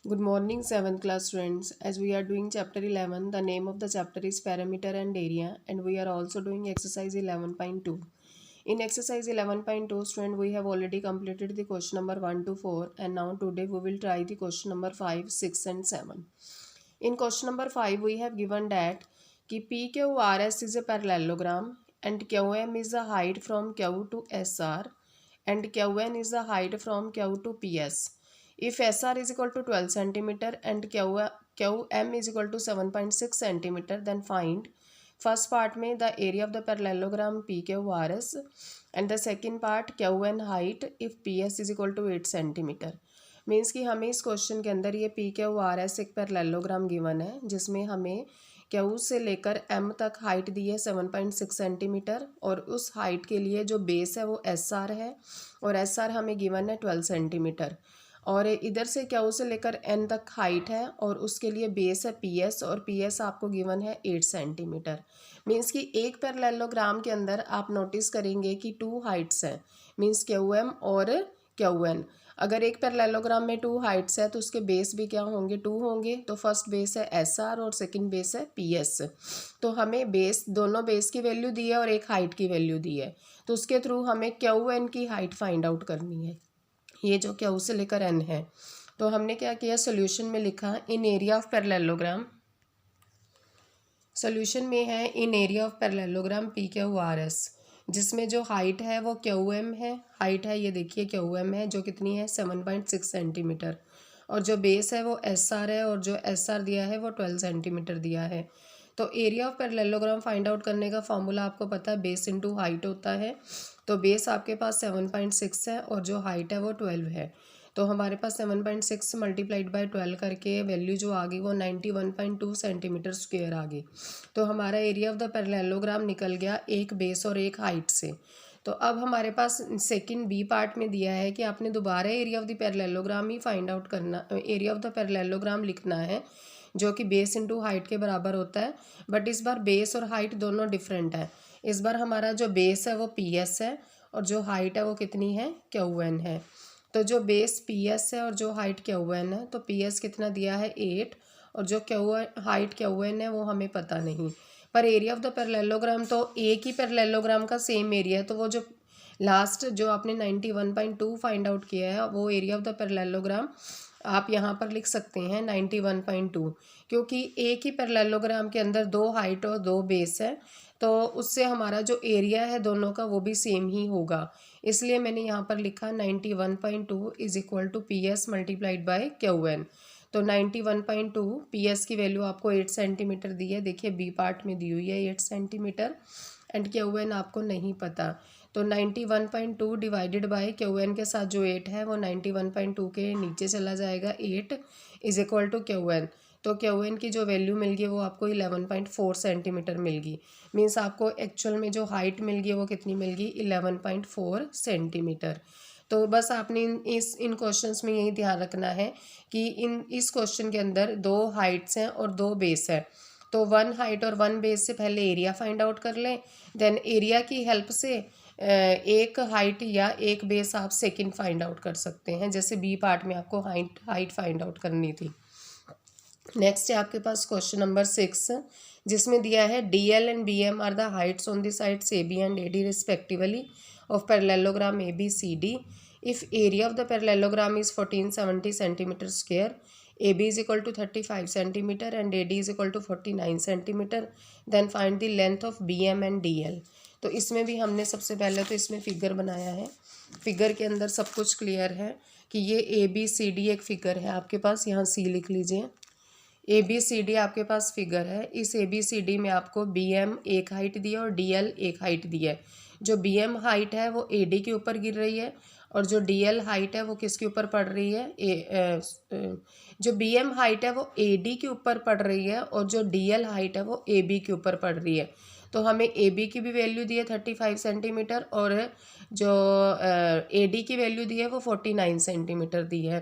Good morning, 7th class students. As we are doing chapter 11, the name of the chapter is parameter and area, and we are also doing exercise 11.2. In exercise 11.2, student, we have already completed the question number 1 to 4, and now today we will try the question number 5, 6, and 7. In question number 5, we have given that PQRS is a parallelogram and QM is the height from Q to SR and QN is the height from Q to PS. If SR is equal to 12 centimeter and QM is equal to 7.6 centimeter, then find first part में the area of the parallelogram PQRS and the second part QN height if PS is equal to 8 centimeter. Means कि हमें इस question के अंदर ये PQRS एक parallelogram given है जिसमें हमें क्यू से लेकर एम तक हाइट दी है 7.6 सेंटीमीटर और उस हाइट के लिए जो बेस है वो एस आर है और एस आर हमें गिवन है 12 सेंटीमीटर और इधर से क्यू से लेकर एन तक हाइट है और उसके लिए बेस है पी एस और पी एस आपको गिवन है 8 सेंटीमीटर। मीन्स कि एक पैरेललोग्राम के अंदर आप नोटिस करेंगे कि टू हाइट्स हैं, मीन्स क्यू एम और क्यू एन। अगर एक पैरेललोग्राम में टू हाइट्स है तो उसके बेस भी क्या होंगे, टू होंगे। तो फर्स्ट बेस है एस आर और सेकंड बेस है पी एस। तो हमें बेस, दोनों बेस की वैल्यू दी है और एक हाइट की वैल्यू दी है, तो उसके थ्रू हमें क्यू एन की हाइट फाइंड आउट करनी है। ये जो क्यू से लेकर एन है, तो हमने क्या किया, सोल्यूशन में लिखा in area of parallelogram. Solution में है in area of parallelogram P Q R S, जिसमें जो हाइट है वो क्यू एम है। हाइट है ये देखिए क्यू एम है जो कितनी है 7.6 सेंटीमीटर और जो बेस है वो एस आर है और जो एस आर दिया है वो 12 सेंटीमीटर दिया है। तो area of parallelogram find out करने का फॉर्मूला आपको पता है, बेस इनटू हाइट होता है। तो बेस आपके पास 7.6 है और जो हाइट है वो 12 है। तो हमारे पास 7.6 मल्टीप्लाइड बाई 12 करके वैल्यू जो आ गई वो 91.2 सेंटीमीटर स्क्वेयर आ गई। तो हमारा एरिया ऑफ द पैरेललोग्राम निकल गया एक बेस और एक हाइट से। तो अब हमारे पास सेकंड बी पार्ट में दिया है कि आपने दोबारा area of the parallelogram he find out करना, एरिया ऑफ द पैरेललोग्राम लिखना है जो कि बेस इनटू हाइट के बराबर होता है। बट इस बार बेस और हाइट दोनों डिफरेंट है। इस बार हमारा जो बेस है वो पी एस है और जो हाइट है वो कितनी है, क्यू एन है। तो जो बेस पी एस है और जो हाइट क्यू एन है, तो पी एस कितना दिया है 8 और जो हाइट क्यू एन है वो हमें पता नहीं। पर एरिया ऑफ द पैरेललोग्राम तो एक ही पैरेललोग्राम का सेम एरिया है, तो वो जो लास्ट जो आपने 91.2 फाइंड आउट किया है वो एरिया ऑफ द पैरेललोग्राम आप यहाँ पर लिख सकते हैं 91.2, क्योंकि एक ही पैरेललोग्राम के अंदर दो हाइट और दो बेस है, तो उससे हमारा जो एरिया है दोनों का वो भी सेम ही होगा। इसलिए मैंने यहाँ पर लिखा 91.2 is equal to P S multiplied by Q N. तो 91.2 पी एस की वैल्यू आपको 8 सेंटीमीटर दी है, देखिए बी पार्ट में दी हुई है 8 सेंटीमीटर एंड क्यू एन आपको नहीं पता। तो 91.2 डिवाइडेड बाय क्यू एन के साथ जो 8 है वो 91.2 के नीचे चला जाएगा, 8 is equal to Q N. तो क्यू एन की जो वैल्यू मिल गई वो आपको 11.4 सेंटीमीटर मिल गई। मीन्स आपको एक्चुअल में जो हाइट मिल गई वो कितनी मिल गई, 11.4 सेंटीमीटर। तो बस आपने इन क्वेश्चंस में यही ध्यान रखना है कि इस क्वेश्चन के अंदर दो हाइट्स हैं और दो बेस है। तो वन हाइट और वन बेस से पहले एरिया फाइंड आउट कर लें, देन एरिया की हेल्प से एक हाइट या एक बेस आप सेकंड फाइंड आउट कर सकते हैं, जैसे बी पार्ट में आपको हाइट फाइंड आउट करनी थी। नेक्स्ट है आपके पास क्वेश्चन नंबर 6, जिसमें दिया है D L and B M are the heights on the sides A B and A D respectively of parallelogram A B C D. If area of the parallelogram is 1470 centimetre square, A B is equal to 35 centimetre and A D is equal to 49 centimetre, then find the length of B M and D L. तो इसमें भी हमने सबसे पहले तो इसमें figure बनाया है। फिगर के अंदर सब कुछ क्लियर है कि ये ए बी सी डी एक फिगर है आपके पास, यहाँ सी लिख लीजिए। ए बी सी डी आपके पास फिगर है। इस ए बी सी डी में आपको बी एम एक हाइट दी है और डी एल एक हाइट दी है। जो बी एम हाइट है वो ए डी के ऊपर गिर रही है और जो डी एल हाइट है वो किसके ऊपर पड़ रही है, जो बी एम हाइट है वो ए डी के ऊपर पड़ रही है और जो डी एल हाइट है वो ए बी के ऊपर पड़ रही है। तो हमें ए बी की भी वैल्यू दी है 35 सेंटीमीटर और जो ए डी की वैल्यू दी है वो 49 सेंटीमीटर दी है।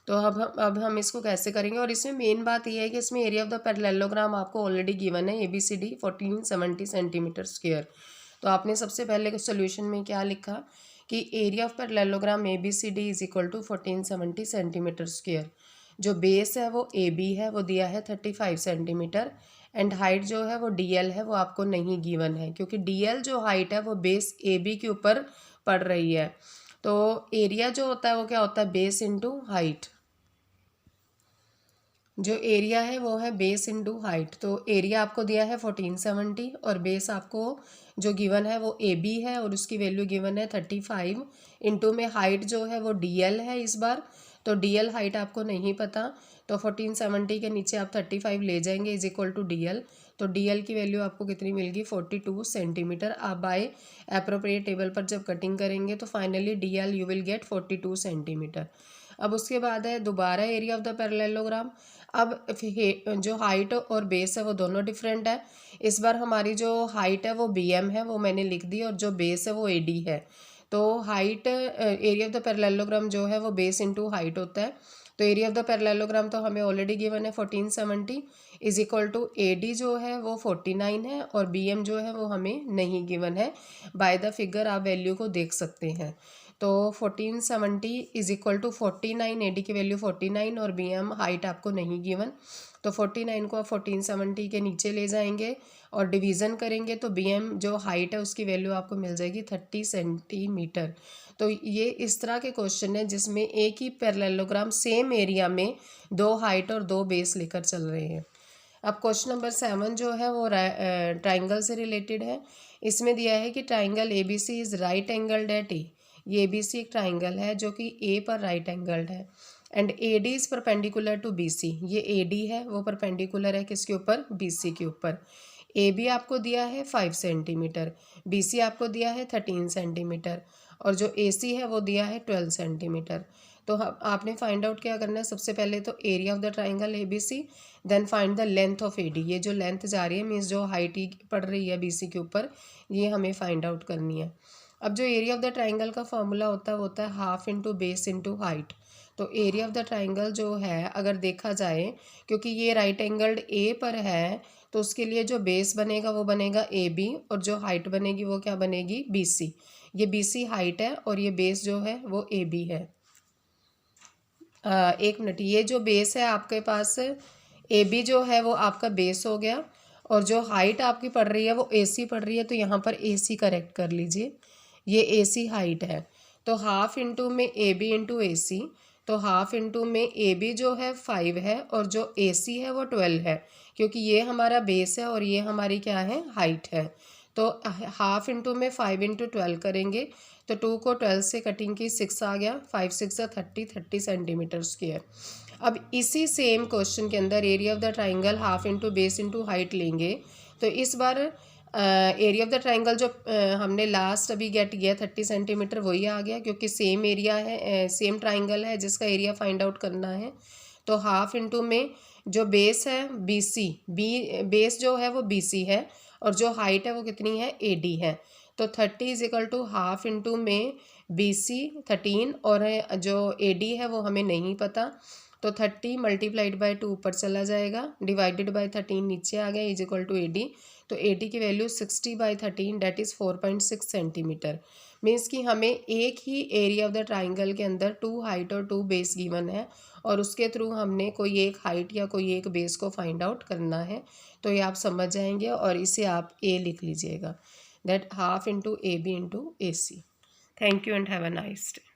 तो अब हम इसको कैसे करेंगे, और इसमें मेन बात यह है कि इसमें एरिया ऑफ द पैरेललोग्राम आपको ऑलरेडी गिवन है A B C D 1470 centimetre square. तो आपने सबसे पहले सोल्यूशन में क्या लिखा कि area of parallelogram A B C D is equal to 1470 centimetre square. जो बेस है वो ए बी है, वो दिया है 35 सेंटीमीटर, एंड हाइट जो है वो डी एल है, वो आपको नहीं गिवन है, क्योंकि डी एल जो हाइट है वो बेस ए बी के ऊपर पड़ रही है। तो एरिया जो होता है वो क्या होता है, बेस इंटू हाइट। जो एरिया है वो है बेस इंटू हाइट। तो एरिया आपको दिया है 1470 और बेस आपको जो गिवन है वो ए बी है और उसकी वैल्यू गिवन है 35, इंटू में हाइट जो है वो डी एल है इस बार। तो डी एल हाइट आपको नहीं पता, तो 1470 के नीचे आप 35 ले जाएंगे is equal to D L. तो डी एल की वैल्यू आपको कितनी मिलेगी, 42 सेंटीमीटर। आप बाय एप्रोप्रिएट टेबल पर जब कटिंग करेंगे तो finally D L U will get 42 centimetre. अब उसके बाद है दोबारा एरिया ऑफ द पैरेललोग्राम। अब जो हाइट और बेस है वो दोनों डिफरेंट है। इस बार हमारी जो हाइट है वो बी एम है, वो मैंने लिख दी, और जो बेस है वो ए डी है। तो height area of the parallelogram जो है वो बेस इंटू हाइट होता है। तो एरिया ऑफ द पैरेललोग्राम तो हमें ऑलरेडी गिवन है 1470 is equal to A D जो है वो 49 है, और बी एम जो है वो हमें नहीं गिवन है। बाय द फिगर आप वैल्यू को देख सकते हैं। तो 1470 is equal to 49, A D की वैल्यू 49 और बी एम हाइट आपको नहीं गिवन। तो 49 को आप 1470 के नीचे ले जाएंगे और डिवीज़न करेंगे तो बी एम जो हाइट है उसकी वैल्यू आपको मिल जाएगी 30 सेंटीमीटर। तो ये इस तरह के क्वेश्चन है जिसमें एक ही पैरेललोग्राम सेम एरिया में दो हाइट और दो बेस लेकर चल रहे हैं। अब क्वेश्चन नंबर 7 जो है वो ट्राइंगल से रिलेटेड है। इसमें दिया है कि triangle A B C is right angled at A. ये ए बी सी एक ट्राइंगल है जो कि ए पर राइट एंगल्ड है, and A D is perpendicular to B C. ये ए डी है वो परपेंडिकुलर है किसके ऊपर, बी सी के ऊपर। ए बी आपको दिया है 5 सेंटीमीटर, बी सी आपको दिया है 13 सेंटीमीटर, और जो ए सी है वो दिया है 12 सेंटीमीटर। तो आपने फाइंड आउट क्या करना है, सबसे पहले तो area of the triangle A B C, then find the length of A D. ये जो लेंथ जा रही है मीन्स जो हाइट पड़ रही है बी सी के ऊपर, ये हमें फाइंड आउट करनी है। अब जो एरिया ऑफ द ट्राइंगल का फॉर्मूला होता है half into base into height. तो एरिया ऑफ द ट्राइंगल जो है अगर देखा जाए, क्योंकि ये राइट एंगल्ड ए पर है, तो उसके लिए जो बेस बनेगा वो बनेगा ए बी, और जो हाइट बनेगी वो क्या बनेगी, बी सी। ये बी सी हाइट है और ये बेस जो है वो ए बी है। एक मिनट, ये जो बेस है आपके पास ए बी जो है वो आपका बेस हो गया, और जो हाइट आपकी पड़ रही है वो ए सी पड़ रही है, तो यहाँ पर ए सी करेक्ट कर लीजिए। ये ए सी हाइट है, तो हाफ इंटू में ए बी इंटू ए सी। तो हाफ इंटू में ए बी जो है 5 है और जो ए सी है वो 12 है, क्योंकि ये हमारा बेस है और ये हमारी क्या है, हाइट है। तो हाफ इंटू में 5 इंटू 12 करेंगे तो 2 को 12 से कटिंग की 6 आ गया, 5 6 30 सेंटीमीटर स्क्वायर। अब इसी सेम क्वेश्चन के अंदर area of the triangle half into base into height लेंगे, तो इस बार एरिया ऑफ द ट्राइंगल जो हमने लास्ट अभी गेट किया 30 सेंटीमीटर वही आ गया, क्योंकि सेम एरिया है, सेम ट्राइंगल है जिसका एरिया फाइंड आउट करना है। तो हाफ इंटू में जो बेस है बी सी, बेस जो है वो बी सी है, और जो हाइट है वो कितनी है, ए डी है। तो 30 is equal to half into में बी सी 13, और जो ए डी है वो हमें नहीं पता, तो 30 मल्टीप्लाइड बाय 2 ऊपर चला जाएगा, डिवाइडेड बाय 13 नीचे आ गया, is equal to A D. तो ए डी की value 60/13 that is 4.6 centimetre. Means कि हमें एक ही एरिया ऑफ द ट्राइंगल के अंदर 2 हाइट और 2 बेस गिवन है, और उसके थ्रू हमने कोई एक हाइट या कोई एक बेस को फाइंड आउट करना है। तो ये आप समझ जाएंगे और इसे आप ए लिख लीजिएगा, that half into A B into A C. Thank you and have a nice day.